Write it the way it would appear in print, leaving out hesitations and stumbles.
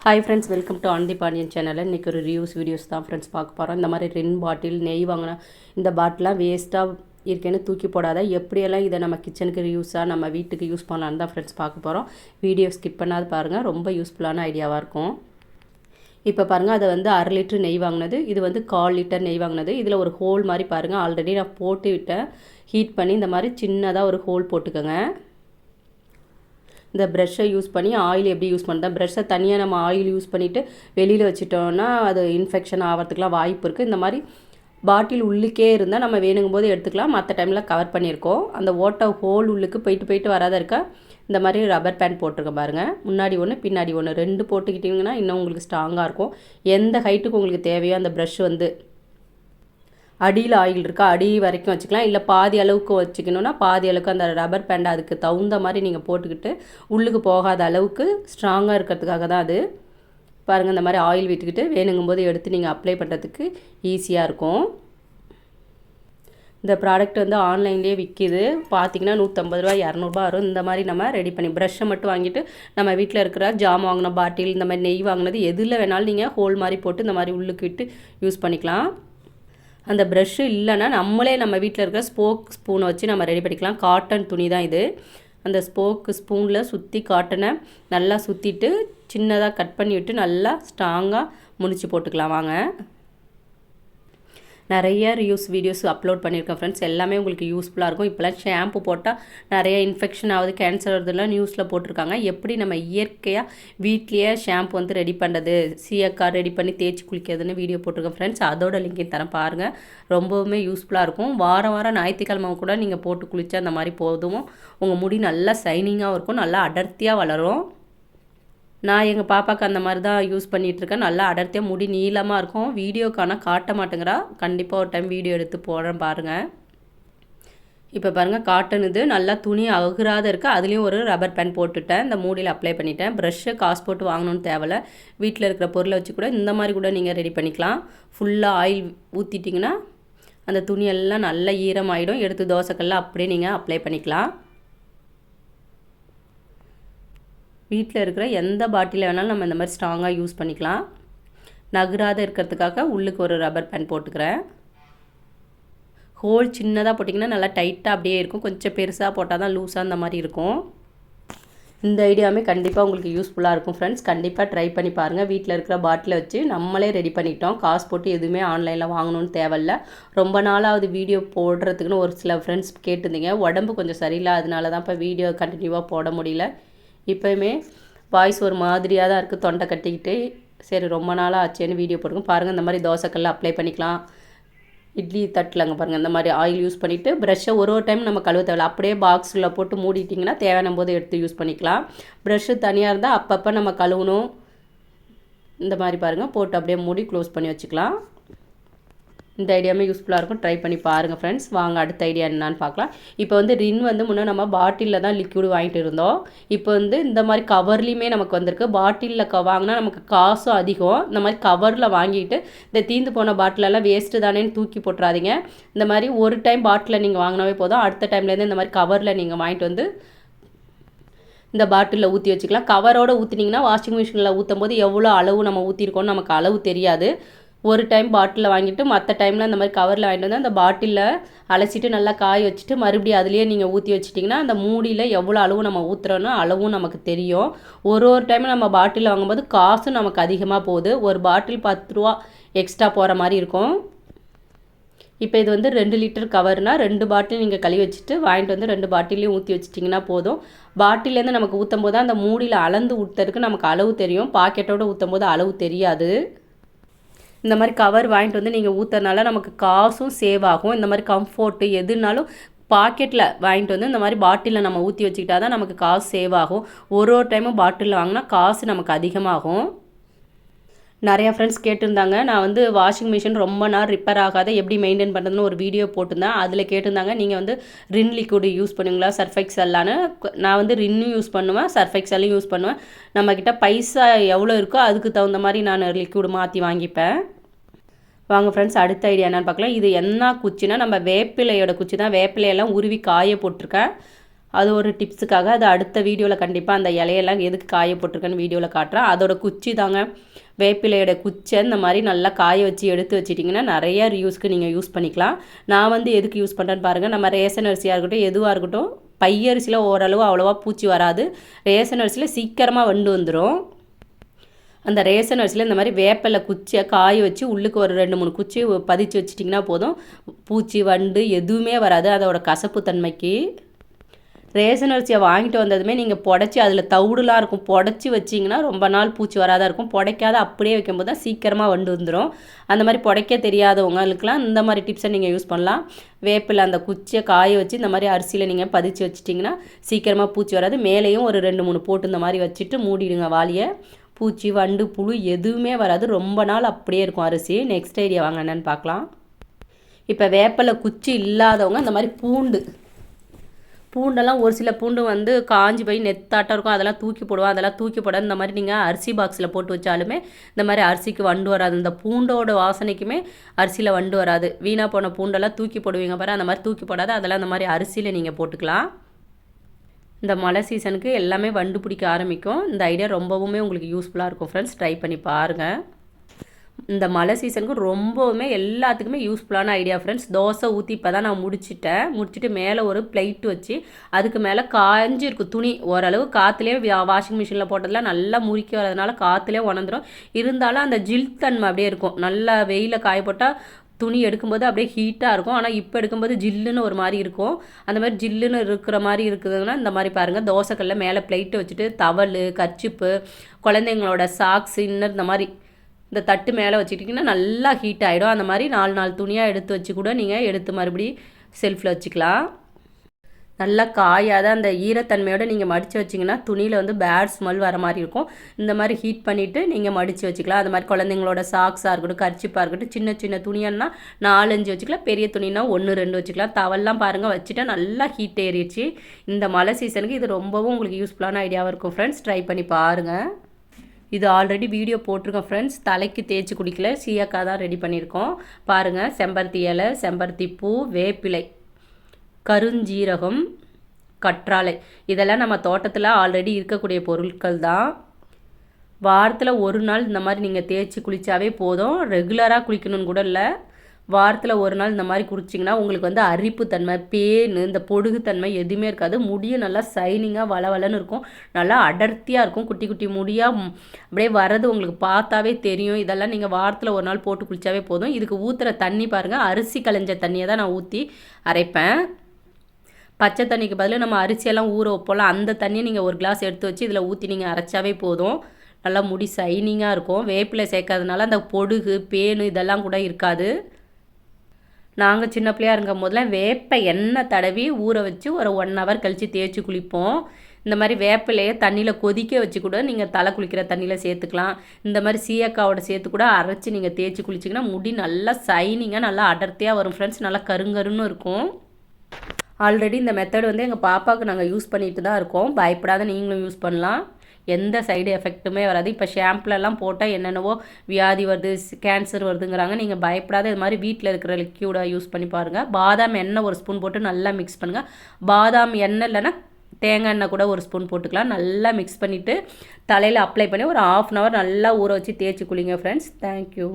Hi friends, welcome to Anandhi Pandian சேனலில் இன்றைக்கி ஒரு ரிவ்யூஸ் வீடியோஸ் தான் ஃப்ரெண்ட்ஸ் பார்க்க போகிறோம். இந்த மாதிரி 2 பாட்டில் நெய் வாங்கினா இந்த பாட்டிலாம் வேஸ்ட்டாக இருக்கேன்னு தூக்கி போடாத, எப்படியெல்லாம் இதை நம்ம கிச்சனுக்கு யூஸாக நம்ம வீட்டுக்கு யூஸ் பண்ணலான்னு தான் ஃப்ரெண்ட்ஸ் பார்க்க போகிறோம். வீடியோ ஸ்கிப் பண்ணாது பாருங்கள், ரொம்ப யூஸ்ஃபுல்லான ஐடியாவாக இருக்கும். இப்போ பாருங்கள், அதை வந்து 1/2 லிட்டர் நெய் வாங்கினது, இது வந்து 1/4 லிட்டர் நெய் வாங்கினது. இதில் ஒரு ஹோல் மாதிரி பாருங்கள், ஆல்ரெடி நான் போட்டு விட்டேன். ஹீட் பண்ணி இந்த மாதிரி சின்னதாக ஒரு ஹோல் போட்டுக்கோங்க. இந்த ப்ரெஷ்ஷை யூஸ் பண்ணி ஆயில் எப்படி யூஸ் பண்ணுறேன், ப்ரெஷ்ஷை தனியாக நம்ம ஆயில் யூஸ் பண்ணிவிட்டு வெளியில் வச்சுட்டோன்னா அது இன்ஃபெக்ஷன் ஆகிறதுக்குலாம் வாய்ப்பு இருக்குது. இந்த மாதிரி பாட்டில் உள்ளுக்கே இருந்தால் நம்ம வேணுங்கும் போது எடுத்துக்கலாம். மற்ற டைமில் கவர் பண்ணியிருக்கோம். அந்த ஓட்டை ஹோல் உள்ளுக்கு போயிட்டு வராத இருக்கா இந்த மாதிரி ரப்பர் பேண்ட் போட்டிருக்க பாருங்கள். முன்னாடி ஒன்று பின்னாடி ஒன்று 2 போட்டுக்கிட்டிங்கன்னா இன்னும் உங்களுக்கு ஸ்ட்ராங்காக இருக்கும். எந்த ஹைட்டுக்கு உங்களுக்கு தேவையோ அந்த ப்ரெஷ் வந்து அடியில் ஆயில் இருக்கா அடி வரைக்கும் வச்சுக்கலாம், இல்லை பாதி அளவுக்கு வச்சுக்கணுன்னா பாதி அளவுக்கு அந்த ரப்பர் பேண்டை அதுக்கு தகுந்த மாதிரி நீங்கள் போட்டுக்கிட்டு உள்ளுக்கு போகாத அளவுக்கு ஸ்ட்ராங்காக இருக்கிறதுக்காக தான் அது. பாருங்கள், இந்த மாதிரி ஆயில் விட்டுக்கிட்டு வேணுங்கும்போது எடுத்து நீங்கள் அப்ளை பண்ணுறதுக்கு ஈஸியாக இருக்கும். இந்த ப்ராடக்ட் வந்து ஆன்லைன்லேயே விற்கிது. பார்த்திங்கன்னா 150 ரூபா 200 வரும். இந்த மாதிரி நம்ம ரெடி பண்ணி ப்ரஷ்ஷை மட்டும் வாங்கிட்டு நம்ம வீட்டில் இருக்கிற ஜாம் வாங்கின பாட்டில், இந்த மாதிரி நெய் வாங்கினது எதில் வேணாலும் நீங்கள் ஹோல் மாதிரி போட்டு இந்த மாதிரி உள்ளுக்கு விட்டு யூஸ் பண்ணிக்கலாம். அந்த ப்ரஷ்ஷு இல்லைன்னா நம்மளே நம்ம வீட்டில் இருக்கிற ஸ்போக் ஸ்பூனை வச்சு நம்ம ரெடி பண்ணிக்கலாம். காட்டன் துணி தான் இது. அந்த ஸ்போக்கு ஸ்பூனில் சுற்றி காட்டனை நல்லா சுற்றிட்டு சின்னதாக கட் பண்ணி விட்டு நல்லா ஸ்ட்ராங்காக முடிச்சு போட்டுக்கலாம். வாங்க, நிறைய ரிவ்யூஸ் வீடியோஸ் அப்லோட் பண்ணியிருக்கேன் ஃப்ரெண்ட்ஸ். எல்லாமே உங்களுக்கு யூஸ்ஃபுல்லாக இருக்கும். இப்போலாம் ஷாம்பு போட்டால் நிறைய இன்ஃபெக்ஷன் ஆகுது, கேன்சர் வருதுலாம் நியூஸில் போட்டிருக்காங்க. எப்படி நம்ம இயற்கையாக வீட்லேயே ஷாம்பு வந்து ரெடி பண்ணுறது, சீயக்காய் ரெடி பண்ணி தேய்ச்சி குளிக்கிறதுன்னு வீடியோ போட்டிருக்கேன் ஃப்ரெண்ட்ஸ். அதோட லிங்கையும் தரேன் பாருங்கள். ரொம்பவுமே யூஸ்ஃபுல்லாக இருக்கும். வாரம் ஞாயிற்றுக்கிழமை கூட நீங்கள் போட்டு குளித்தா அந்த மாதிரி போதும். உங்கள் முடி நல்லா ஷைனிங்காகவும் இருக்கும், நல்லா அடர்த்தியாக வளரும். நான் எங்கள் பாப்பாவுக்கு அந்த மாதிரி தான் யூஸ் பண்ணிகிட்ருக்கேன். நல்லா அடர்த்தியாக முடி நீளமாக இருக்கும். வீடியோக்கான காட்ட மாட்டேங்கிறா. கண்டிப்பாக ஒரு டைம் வீடியோ எடுத்து போடுறேன் பாருங்கள். இப்போ பாருங்கள், காட்டன் இது நல்லா துணி அகுறாத இருக்குது. அதுலேயும் ஒரு ரப்பர் பேண்ட் போட்டுவிட்டேன். இந்த மூடியில் அப்ளை பண்ணிட்டேன். ப்ரஷ்ஷு காசு போட்டு வாங்கணும்னு தேவையில்ல. வீட்டில் இருக்கிற பொருளை வச்சு கூட இந்த மாதிரி கூட நீங்கள் ரெடி பண்ணிக்கலாம். ஃபுல்லாக ஆயில் ஊற்றிட்டிங்கன்னா அந்த துணியெல்லாம் நல்லா ஈரமாயிடும். எடுத்து தோசைக்கல்ல அப்படியே நீங்கள் அப்ளை பண்ணிக்கலாம். வீட்டில் இருக்கிற எந்த பாட்டில் வேணாலும் நம்ம இந்த மாதிரி ஸ்ட்ராங்காக யூஸ் பண்ணிக்கலாம். நகராத இருக்கிறதுக்காக உள்ளுக்கு ஒரு ரப்பர் பேண்ட் போட்டுக்கிறேன். ஹோல் சின்னதாக போட்டிங்கன்னா நல்லா டைட்டாக அப்படியே இருக்கும். கொஞ்சம் பெருசாக போட்டால் தான் லூஸாக அந்த மாதிரி இருக்கும். இந்த ஐடியாவுமே கண்டிப்பாக உங்களுக்கு யூஸ்ஃபுல்லாக இருக்கும் ஃப்ரெண்ட்ஸ். கண்டிப்பாக ட்ரை பண்ணி பாருங்கள். வீட்டில் இருக்கிற பாட்டிலை வச்சு நம்மளே ரெடி பண்ணிட்டோம். காசு போட்டு எதுவுமே ஆன்லைனில் வாங்கணும்னு தேவையில்ல. ரொம்ப நாளாவது வீடியோ போடுறதுக்குன்னு ஒரு சில ஃப்ரெண்ட்ஸ் கேட்டிருந்தீங்க. உடம்பு கொஞ்சம் சரியில்லை, அதனால தான் இப்போ வீடியோ கண்டினியூவாக போட முடியல. இப்போயுமே வாய்ஸ் ஒரு மாதிரியாக தான் இருக்குது, தொண்டை கட்டிக்கிட்டு. சரி, ரொம்ப நாளாக ஆச்சேன்னு வீடியோ போடுங்க. பாருங்கள், இந்த மாதிரி தோசைக்கல்ல அப்ளை பண்ணிக்கலாம். இட்லி தட்டிலங்க பாருங்கள், இந்த மாதிரி ஆயில் யூஸ் பண்ணிவிட்டு ப்ரஷ்ஷை ஒரு டைம் நம்ம கழுவ தேவையில்ல. அப்படியே பாக்ஸில் போட்டு மூடிட்டிங்கன்னா தேவையான போது எடுத்து யூஸ் பண்ணிக்கலாம். ப்ரஷ்ஷு தனியாக இருந்தால் அப்பப்போ நம்ம கழுவணும். இந்த மாதிரி பாருங்கள், போட்டு அப்படியே மூடி க்ளோஸ் பண்ணி வச்சுக்கலாம். இந்த ஐடியாவுமே யூஸ்ஃபுல்லாக இருக்கும். ட்ரை பண்ணி பாருங்கள் ஃப்ரெண்ட்ஸ். வாங்க, அடுத்த ஐடியா என்னான்னு பார்க்கலாம். இப்போ வந்து ரின் வந்து முன்னே நம்ம பாட்டிலில் தான் லிக்விட் வாங்கிட்டு இருந்தோம். இப்போ வந்து இந்த மாதிரி கவர்லேயுமே நமக்கு வந்திருக்கு. பாட்டிலில் வாங்கினா நமக்கு காசும் அதிகம். இந்த மாதிரி கவரில் வாங்கிட்டு இந்த தீந்து போன பாட்டிலெல்லாம் வேஸ்ட்டு தானேன்னு தூக்கி போட்டுறாதீங்க. இந்த மாதிரி ஒரு டைம் பாட்டிலில் நீங்கள் வாங்கினாவே போதும். அடுத்த டைம்லேருந்து இந்த மாதிரி கவரில் நீங்கள் வாங்கிட்டு வந்து இந்த பாட்டிலில் ஊற்றி வச்சுக்கலாம். கவரோடு ஊற்றினீங்கன்னா வாஷிங் மிஷினில் ஊற்றும் போது எவ்வளோ அளவு நம்ம ஊற்றிருக்கோன்னு நமக்கு அளவு தெரியாது. ஒரு டைம் பாட்டிலில் வாங்கிட்டு மற்ற டைமில் இந்த மாதிரி கவரில் வாங்கிட்டு வந்து அந்த பாட்டிலில் அலசிட்டு நல்லா காய வச்சுட்டு மறுபடியும் அதுலேயே நீங்கள் ஊற்றி வச்சிட்டிங்கன்னா அந்த மூடியில் எவ்வளோ அளவு நம்ம ஊற்றுறோன்னா அளவும் நமக்கு தெரியும். ஒரு டைம் நம்ம பாட்டிலில் வாங்கும்போது காசும் நமக்கு அதிகமாக போகுது. ஒரு பாட்டில் 10 ரூபா எக்ஸ்ட்ரா போகிற மாதிரி இருக்கும். இப்போ இது வந்து 2 லிட்டர் கவர்னால் 2 பாட்டில் நீங்கள் கழுவி வச்சுட்டு வாங்கிட்டு வந்து 2 பாட்டிலையும் ஊற்றி வச்சிட்டிங்கன்னா போதும். பாட்டிலேருந்து நமக்கு ஊற்றும் போது அந்த மூடியில் அளந்து ஊற்றுறதுக்கு நமக்கு அளவு தெரியும். பாக்கெட்டோடு ஊற்றும் போது அளவு தெரியாது. இந்த மாதிரி கவர் வாங்கிட்டு வந்து நீங்கள் ஊற்றுறதுனால நமக்கு காசும் சேவ் ஆகும். இந்த மாதிரி கம்ஃபோர்ட்டு எதுனாலும் பாக்கெட்டில் வாங்கிட்டு வந்து இந்த மாதிரி பாட்டிலில் நம்ம ஊற்றி வச்சுக்கிட்டா தான் நமக்கு காசு சேவ் ஆகும். ஒரு டைமும் பாட்டிலில் வாங்கினா காசு நமக்கு அதிகமாகும். நிறையா ஃப்ரெண்ட்ஸ் கேட்டிருந்தாங்க, நான் வந்து வாஷிங் மிஷின் ரொம்ப நாள் ரிப்பேர் ஆகாத எப்படி மெயின்டைன் பண்ணுறதுன்னு ஒரு வீடியோ போட்டிருந்தேன். அதில் கேட்டிருந்தாங்க, நீங்கள் வந்து ரின் லிக்விட் யூஸ் பண்ணுவீங்களா சர்ஃபெக்சல்லான்னு. நான் வந்து ரின்னும் யூஸ் பண்ணுவேன், சர்ஃபெக்சல்லையும் யூஸ் பண்ணுவேன். நம்மக்கிட்ட பைசா எவ்வளோ இருக்கோ அதுக்கு தகுந்த மாதிரி நான் லிக்விட் மாற்றி வாங்கிப்பேன். வாங்க ஃப்ரெண்ட்ஸ், அடுத்த ஐடியா என்னென்னு பார்க்கலாம். இது என்ன குச்சின்னா நம்ம வேப்பிலையோட குச்சி தான். வேப்பிலையெல்லாம் உருவி காய போட்டிருக்கேன். அது ஒரு டிப்ஸுக்காக அது அடுத்த வீடியோவில் கண்டிப்பாக அந்த இலையெல்லாம் எதுக்கு காய போட்டிருக்கேன்னு வீடியோவில் காட்டுறேன். அதோட குச்சி தாங்க, வேப்பிலையோட குச்சை இந்த மாதிரி நல்லா காய வச்சு எடுத்து வச்சிட்டிங்கன்னா நிறையா ரியூஸ்க்கு நீங்கள் யூஸ் பண்ணிக்கலாம். நான் வந்து எதுக்கு யூஸ் பண்ணுறேன்னு பாருங்கள். நம்ம ரேஷன் அரிசியாக இருக்கட்டும் எதுவாக இருக்கட்டும், பையரிசியில் ஓரளவு அவ்வளோவா பூச்சி வராது, ரேஷன் அரிசியில் சீக்கிரமாக வண்டு வந்துடும். அந்த ரேஷன் அரிசியில் இந்த மாதிரி வேப்பிலை குச்சியை காய வச்சு உள்ளுக்கு ஒரு 2-3 குச்சி பதிச்சு வச்சிட்டிங்கன்னா போதும், பூச்சி வண்டு எதுவுமே வராது அதோட கசப்பு தன்மைக்கு. ரேஷன் அரிசியை வாங்கிட்டு வந்ததுமே நீங்கள் புடச்சி அதில் தவிடுலாம் இருக்கும், புடச்சி வச்சிங்கன்னா ரொம்ப நாள் பூச்சி வராத இருக்கும். புடைக்காத அப்படியே வைக்கும்போது தான் சீக்கிரமாக வண்டு வந்துடும். அந்த மாதிரி புடைக்க தெரியாதவங்களுக்குலாம் இந்த மாதிரி டிப்ஸை நீங்கள் யூஸ் பண்ணலாம். வேப்பில் அந்த குச்சியை காய வச்சு இந்த மாதிரி அரிசியில் நீங்கள் பதிச்சு வச்சிட்டிங்கன்னா சீக்கிரமாக பூச்சி வராது. மேலேயும் ஒரு 2-3 போட்டு இந்த மாதிரி வச்சுட்டு மூடிடுங்க வாளியை. பூச்சி வண்டு புழு எதுவுமே வராது, ரொம்ப நாள் அப்படியே இருக்கும் அரிசி. நெக்ஸ்ட் ஐடியா வாங்க என்னென்னு பார்க்கலாம். இப்போ வேப்பிலை குச்சி இல்லாதவங்க இந்த மாதிரி பூண்டெல்லாம் ஒரு சில பூண்டு வந்து காஞ்சி போய் நெத்தாட்டம் இருக்கும், அதெல்லாம் தூக்கி போடுவோம். அதெல்லாம் தூக்கி போட இந்த மாதிரி நீங்கள் அரிசி பாக்ஸில் போட்டு வச்சாலுமே இந்த மாதிரி அரிசிக்கு வண்டு வராது. இந்த பூண்டோட வாசனைக்குமே அரிசியில் வண்டு வராது. வீணாக போன பூண்டெல்லாம் தூக்கி போடுவீங்க பாரு, அந்த மாதிரி தூக்கி போடாது, அதெல்லாம் இந்த மாதிரி அரிசியில் நீங்கள் போட்டுக்கலாம். இந்த மழை சீசனுக்கு எல்லாமே வண்டு பிடிக்க ஆரம்பிக்கும். இந்த ஐடியா ரொம்பவுமே உங்களுக்கு யூஸ்ஃபுல்லாக இருக்கும் ஃப்ரெண்ட்ஸ், ட்ரை பண்ணி பாருங்கள். இந்த மழை சீசனுக்கு ரொம்பவுமே எல்லாத்துக்குமே யூஸ்ஃபுல்லான ஐடியா ஃப்ரெண்ட்ஸ். தோசை ஊற்றி இப்போ தான் நான் முடிச்சுட்டு மேலே ஒரு பிளேட் வச்சு அதுக்கு மேலே காஞ்சிருக்கும் துணி, ஓரளவு காற்றுலேயே வாஷிங் மிஷினில் போட்டதில் நல்லா முறுக்கி வரதுனால காற்றுலேயே உணர்ந்துடும். இருந்தாலும் அந்த ஜில் தன்மை அப்படியே இருக்கும். நல்லா வெயிலில் காய போட்டால் துணி எடுக்கும்போது அப்படியே ஹீட்டாக இருக்கும், ஆனால் இப்போ எடுக்கும்போது ஜில்லுன்னு ஒரு மாதிரி இருக்கும். அந்த மாதிரி ஜில்லுன்னு இருக்கிற மாதிரி இருக்குதுன்னா இந்த மாதிரி பாருங்கள், தோசைக்கல்ல மேலே பிளேட்டு வச்சுட்டு தவல், கர்ச்சிப்பு, குழந்தைங்களோட சாக்ஸ், இன்னர் இந்த மாதிரி இந்த தட்டு மேலே வச்சுக்கிட்டிங்கன்னா நல்லா ஹீட் ஆகிடும். அந்த மாதிரி 4 துணியாக எடுத்து வச்சு கூட நீங்கள் எடுத்து மறுபடி செல்ஃபில் வச்சுக்கலாம். நல்லா காயாத அந்த ஈரத்தன்மையோடு நீங்கள் மடித்து வச்சிங்கன்னா துணியில் வந்து பேட் ஸ்மெல் வர மாதிரி இருக்கும். இந்த மாதிரி ஹீட் பண்ணிவிட்டு நீங்கள் மடித்து வச்சுக்கலாம். அது மாதிரி குழந்தைங்களோட சாக்ஸாக இருக்கட்டும், கர்ச்சிப்பாக இருக்கட்டும், சின்ன சின்ன துணியானா 4-5 வச்சுக்கலாம், பெரிய துணினா 1-2 வச்சுக்கலாம். தவல்லாம் பாருங்கள் வச்சுட்டா நல்லா ஹீட் ஏறிடுச்சு. இந்த மழை சீசனுக்கு இது ரொம்பவும் உங்களுக்கு யூஸ்ஃபுல்லான ஐடியாவாக இருக்கும் ஃப்ரெண்ட்ஸ், ட்ரை பண்ணி பாருங்கள். இது ஆல்ரெடி வீடியோ போட்டிருக்கோம் ஃப்ரெண்ட்ஸ், தலைக்கு தேய்ச்சி குடிக்கல, சீயக்காய் தான் ரெடி பண்ணியிருக்கோம் பாருங்கள். செம்பருத்தி இலை, செம்பருத்தி பூ, வேப்பிலை, கருஞ்சீரகம், கற்றாழை, இதெல்லாம் நம்ம தோட்டத்தில் ஆல்ரெடி இருக்கக்கூடிய பொருட்கள் தான். வாரத்தில் ஒரு நாள் இந்த மாதிரி நீங்கள் தேய்ச்சி குளித்தாவே போதும், ரெகுலராக குளிக்கணும்னு கூட இல்லை. வாரத்தில் ஒரு நாள் இந்த மாதிரி குடிச்சிங்கன்னா உங்களுக்கு வந்து அரிப்புத்தன்மை, பேன், இந்த பொடுகுத்தன்மை எதுவுமே இருக்காது. முடியும் நல்லா சைனிங்காக வளவலன்னு இருக்கும், நல்லா அடர்த்தியாக இருக்கும். குட்டி குட்டி முடியாக அப்படியே வர்றது உங்களுக்கு பார்த்தாவே தெரியும். இதெல்லாம் நீங்கள் வாரத்தில் ஒரு நாள் போட்டு குளித்தாவே போதும். இதுக்கு ஊற்றுற தண்ணி பாருங்கள், அரிசி களைஞ்ச தண்ணியை தான் நான் ஊற்றி அரைப்பேன். பச்சை தண்ணிக்கு பதில் நம்ம அரிசியெல்லாம் ஊற வைப்போம்ல, அந்த தண்ணியை நீங்கள் ஒரு கிளாஸ் எடுத்து வச்சு இதில் ஊற்றி நீங்கள் அரைச்சாவே போதும். நல்லா முடி சைனிங்காக இருக்கும். வேப்பிலை சேர்க்கறதுனால அந்த பொடுகு, பேனு இதெல்லாம் கூட இருக்காது. நாங்கள் சின்ன பிள்ளையாக இருக்கும் போதெல்லாம் வேப்ப எண்ணெய் தடவி ஊற வச்சு ஒரு 1 hour கழித்து தேய்ச்சி குளிப்போம். இந்த மாதிரி வேப்பிலையை தண்ணியில் கொதிக்க வச்சு கூட நீங்கள் தலை குளிக்கிற தண்ணியில் சேர்த்துக்கலாம். இந்த மாதிரி சீயக்காவோட சேர்த்து கூட அரைச்சி நீங்கள் தேய்ச்சி குளிச்சிங்கன்னா முடி நல்லா சைனிங்காக நல்லா அடர்த்தியாக வரும் ஃப்ரெண்ட்ஸ், நல்லா கருங்கருன்னு இருக்கும். ஆல்ரெடி இந்த மெத்தட் வந்து எங்கள் பாப்பாவுக்கு நாங்கள் யூஸ் பண்ணிட்டு தான் இருக்கோம். பயப்படாத நீங்களும் யூஸ் பண்ணலாம், எந்த சைடு எஃபெக்ட்டுமே வராது. இப்போ ஷாம்புலெல்லாம் போட்டால் என்னென்னவோ வியாதி வருது, கேன்சர் வருதுங்கிறாங்க. நீங்கள் பயப்படாத இது மாதிரி வீட்டில் இருக்கிற லிக்யூடை யூஸ் பண்ணி பாருங்கள். பாதாம் எண்ணெய் 1 ஸ்பூன் போட்டு நல்லா மிக்ஸ் பண்ணுங்கள். பாதாம் எண்ணெய் இல்லைன்னா தேங்காய் எண்ணெய் கூட 1 ஸ்பூன் போட்டுக்கலாம். நல்லா மிக்ஸ் பண்ணிவிட்டு தலையில் அப்ளை பண்ணி ஒரு 1/2 hour நல்லா ஊற வச்சு தேய்ச்சி குளிங்க ஃப்ரெண்ட்ஸ். தேங்க்யூ.